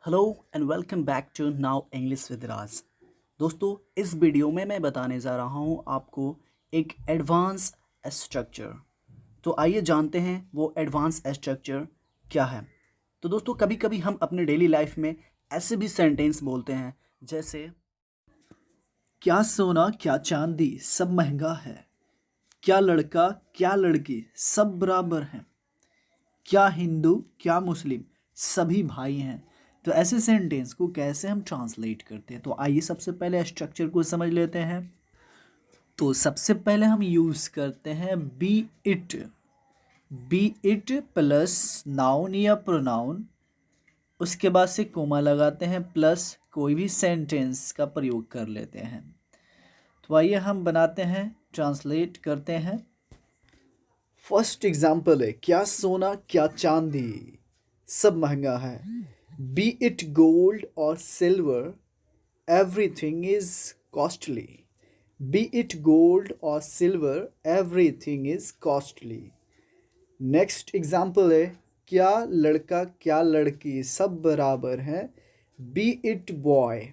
Hello and welcome back to now English with Raj. दोस्तों, इस video में मैं बताने जा रहा हूँ आपको एक एडवांस स्ट्रक्चर। तो आइए जानते हैं वो एडवांस स्ट्रक्चर क्या है। तो दोस्तों, कभी कभी हम अपने डेली लाइफ में ऐसे भी सेंटेंस बोलते हैं जैसे क्या सोना क्या चांदी सब महंगा है, क्या लड़का क्या लड़की सब बराबर हैं, क्या हिंदू क्या मुस्लिम सभी भाई हैं। तो ऐसे सेंटेंस को कैसे हम ट्रांसलेट करते हैं, तो आइए सबसे पहले स्ट्रक्चर को समझ लेते हैं। तो सबसे पहले हम यूज़ करते हैं बी इट प्लस नाउन या प्रोनाउन। उसके बाद से कोमा लगाते हैं प्लस कोई भी सेंटेंस का प्रयोग कर लेते हैं। तो आइए हम बनाते हैं, ट्रांसलेट करते हैं। फर्स्ट एग्जाम्पल है क्या सोना क्या चांदी सब महंगा है। बी इट गोल्ड और silver everything is costly. Be it gold और silver everything is costly. Next example है क्या लड़का क्या लड़की सब बराबर हैं। बी इट बॉय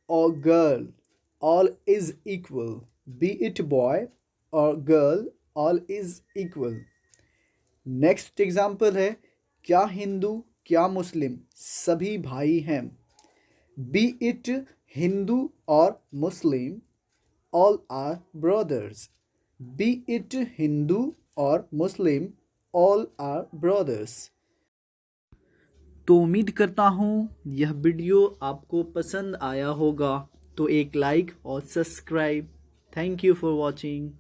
और girl all is equal. Be it boy और girl all is equal. Next example है क्या हिंदू क्या मुस्लिम सभी भाई हैं। बी इट हिंदू और Muslim all are brothers. Be it Hindu और मुस्लिम ऑल आर ब्रदर्स। तो उम्मीद करता हूँ यह वीडियो आपको पसंद आया होगा। तो एक लाइक और subscribe. Thank you for watching.